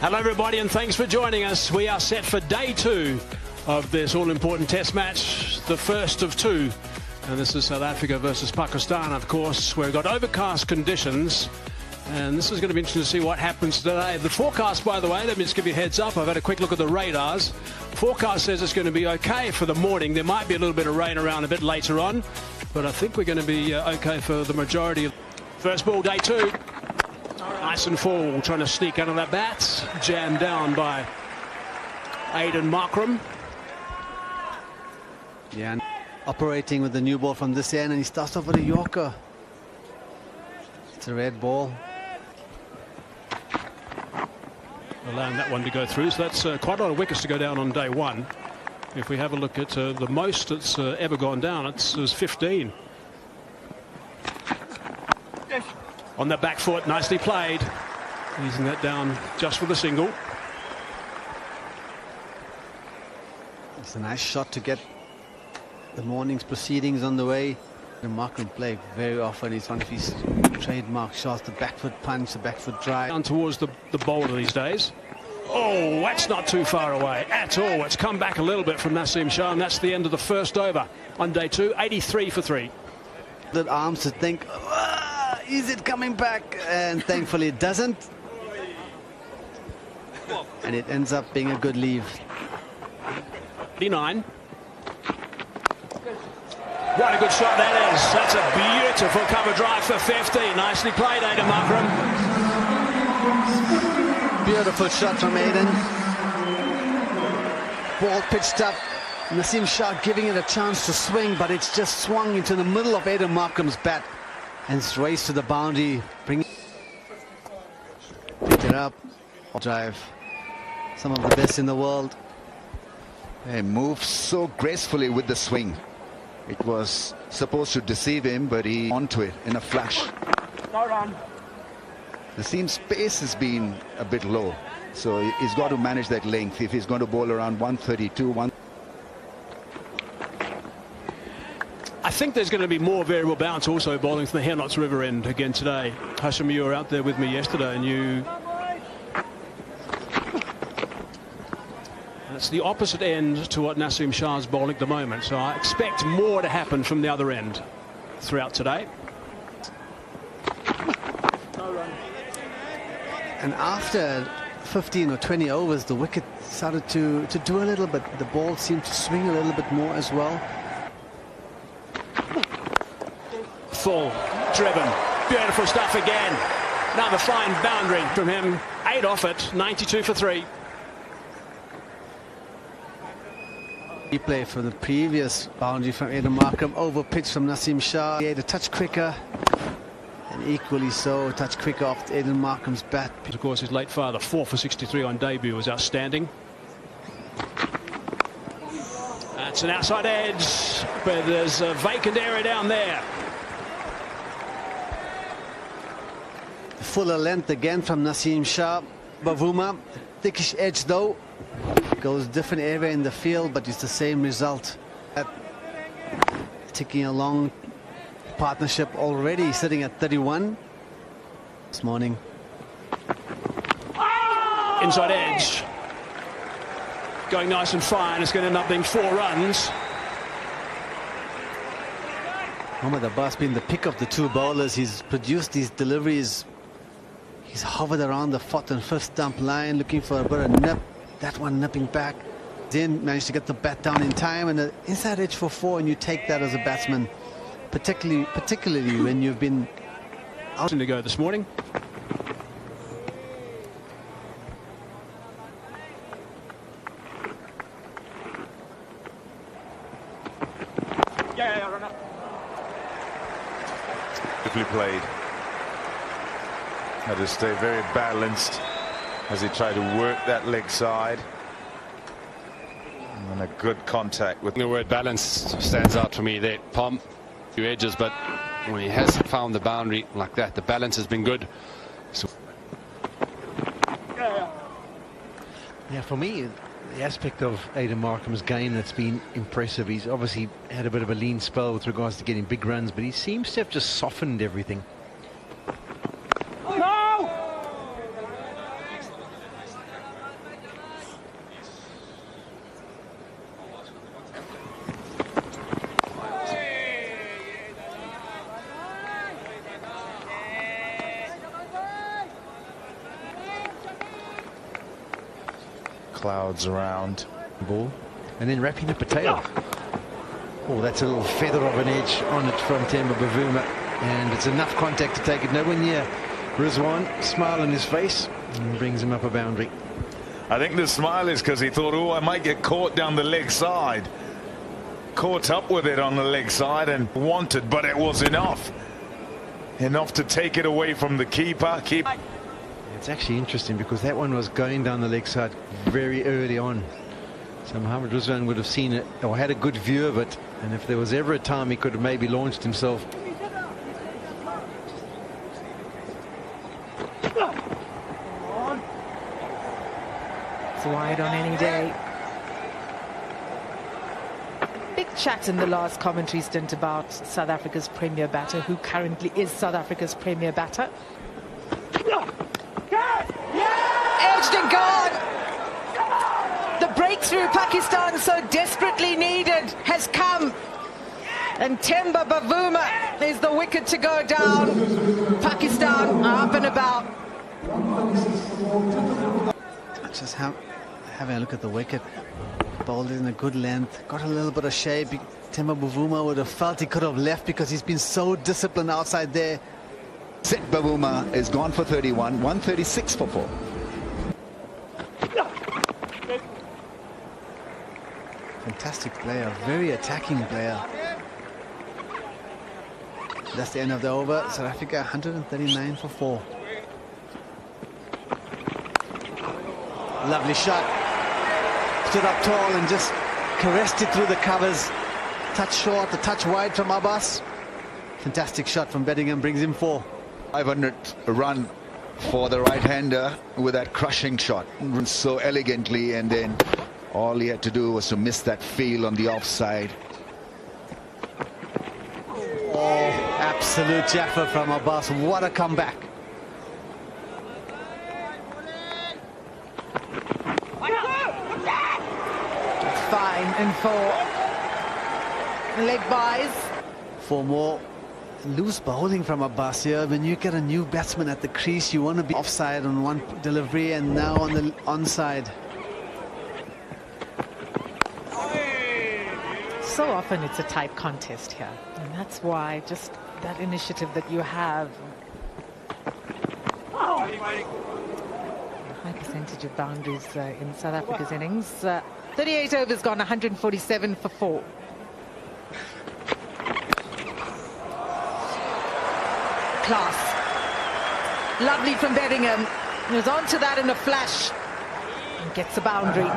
Hello everybody and thanks for joining us. We are set for day 2 of this all-important test match, the first of 2. And this is South Africa versus Pakistan, of course, where we've got overcast conditions. And this is going to be interesting to see what happens today. The forecast, by the way, let me just give you a heads up. I've had a quick look at the radars. Forecast says it's going to be okay for the morning. There might be a little bit of rain around a bit later on, but I think we're going to be okay for the majority. First ball, day 2. Nice and full, trying to sneak out of that bat. Jammed down by Aiden Markram. Yeah, operating with the new ball from this end, and he starts off with a Yorker. It's a red ball. Allowing that one to go through, so that's quite a lot of wickets to go down on day 1. If we have a look at the most it's ever gone down, it was 15. On the back foot, nicely played. Easing that down just for the single. It's a nice shot to get the morning's proceedings on the way. The Markram play very often. It's one of his trademark shots, the back foot punch, the back foot drive. Down towards the bowler these days. Oh, that's not too far away at all. It's come back a little bit from Naseem Shah, and that's the end of the first over on day 2. 83 for 3. The arms to think, is it coming back? And thankfully it doesn't. And it ends up being a good leave. 89. What a good shot that is. That's a beautiful cover drive for 50. Nicely played, Aiden Markram. Beautiful shot from Aiden. Ball pitched up. Naseem Shah giving it a chance to swing, but it's just swung into the middle of Aiden Markram's bat. And it's raced to the boundary. Pick it up. Drive. Some of the best in the world. He moves so gracefully with the swing. It was supposed to deceive him, but he onto it in a flash. No run. The seam space has been a bit low, so he's got to manage that length if he's going to bowl around 132. I think there's going to be more variable bounce also bowling from the Hernots River end again today. Hashim, you were out there with me yesterday, and it's the opposite end to what Naseem Shah's bowling at the moment, so I expect more to happen from the other end throughout today. And after 15 or 20 overs, the wicket started to do a little bit. The ball seemed to swing a little bit more as well. Full, driven, beautiful stuff again. Another fine boundary from him. 8 off it, 92 for 3. Replay for the previous boundary from Aiden Markram, over pitch from Naseem Shah. He had a touch quicker, and equally so, a touch quicker off Aiden Markram's bat. Of course, his late father, 4 for 63 on debut, was outstanding. That's an outside edge, but there's a vacant area down there. Fuller length again from Naseem Shah. Bavuma, thickish edge though. Goes different area in the field, but it's the same result. Ticking along, partnership already sitting at 31 this morning. Inside edge. Going nice and fine. It's going to end up being 4 runs. Mohammad Abbas being the pick of the 2 bowlers. He's produced these deliveries. He's hovered around the 4th and 5th stump line looking for a bit of nip. That one nipping back. Then managed to get the bat down in time, and an inside edge for 4, and you take that as a batsman, particularly when you've been out to go this morning. Yeah, run up. Beautifully played. Had to stay very balanced as he tried to work that leg side. And a good contact with the word balance stands out for me there. Palm, few edges, but when he has found the boundary like that, the balance has been good. So yeah, for me, the aspect of Aiden Markram's game that's been impressive. He's obviously had a bit of a lean spell with regards to getting big runs, but he seems to have just softened everything. clouds around. Ball. And then wrapping up a tail. Oh, that's a little feather of an edge on it from Temba Bavuma. And it's enough contact to take it nowhere near Rizwan. Smile on his face and brings him up a boundary. I think the smile is because he thought, oh, I might get caught down the leg side. Caught up with it on the leg side and wanted, but it was enough. Enough to take it away from the keeper. It's actually interesting because that one was going down the leg side very early on. So Mohammad Rizwan would have seen it or had a good view of it. And if there was ever a time he could have maybe launched himself. It's wide on any day. Big chat in the last commentary stint about South Africa's premier batter, who currently is South Africa's premier batter. Edged and gone. The breakthrough Pakistan so desperately needed has come. And Temba Bavuma is the wicket to go down. Pakistan are up and about. Just having a look at the wicket. Bowled in a good length, got a little bit of shape. Temba Bavuma would have felt he could have left because he's been so disciplined outside there. Set Bavuma is gone for 31, 136 for 4. Fantastic player, very attacking player. That's the end of the over. South Africa 139 for 4. Lovely shot. Stood up tall and just caressed it through the covers. Touch short, a touch wide from Abbas. Fantastic shot from Bedingham, brings him 4. 500 run for the right-hander with that crushing shot. Runs so elegantly, and then all he had to do was to miss that field on the offside. Oh, absolute Jaffa from Abbas. What a comeback. Fine and 4. Leg buys. 4 more. Loose bowling from Abbas here. When you get a new batsman at the crease, you want to be offside on one delivery and now on the onside. So often it's a tight contest here, and that's why just that initiative that you have. High percentage of boundaries in South Africa's innings. 38 overs gone, 147 for 4. Class. Lovely from Bedingham. He was onto that in a flash and gets a boundary.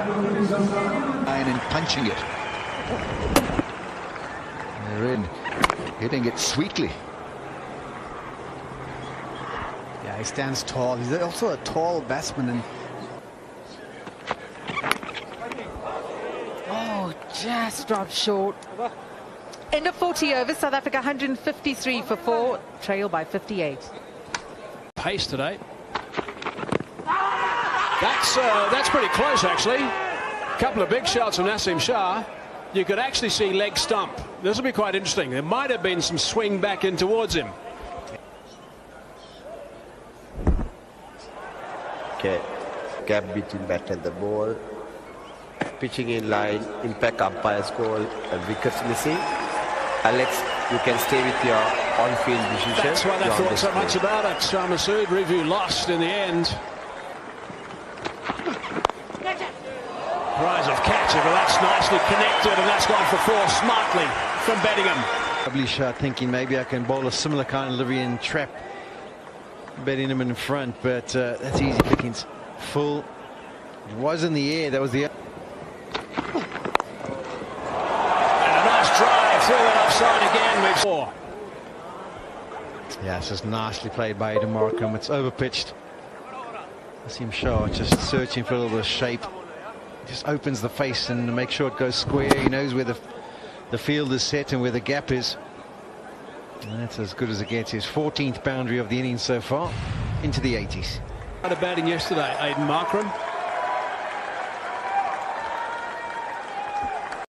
And punching it. They're in, hitting it sweetly. Yeah, he stands tall. He's also a tall batsman. And oh, just dropped short. End of 40 overs, South Africa 153 for 4, trail by 58. Pace today. That's pretty close, actually. A couple of big shots from Nasim Shah. You could actually see leg stump. This will be quite interesting. There might have been some swing back in towards him. Okay, gap between bat and the ball. Pitching in line, impact umpire's call, and wickets missing. Alex, you can stay with your on-field decision. That's why they thought so much about it. Shah Masood, review lost in the end. Rise of catcher, but that's nicely connected, and that's gone for 4 smartly from Bedingham. Lovely shot, thinking maybe I can bowl a similar kind of delivery and trap Bedingham in front, but that's easy pickings. Full. It was in the air, that was the... And a nice drive through that offside again with 4. Yeah, it's just nicely played by Aiden Markham. It's overpitched. Nasim Shah just searching for a little bit of shape. Just opens the face and makes sure it goes square. He knows where the field is set and where the gap is. And that's as good as it gets. His 14th boundary of the innings so far, into the 80s. Batting yesterday, Aiden Markram.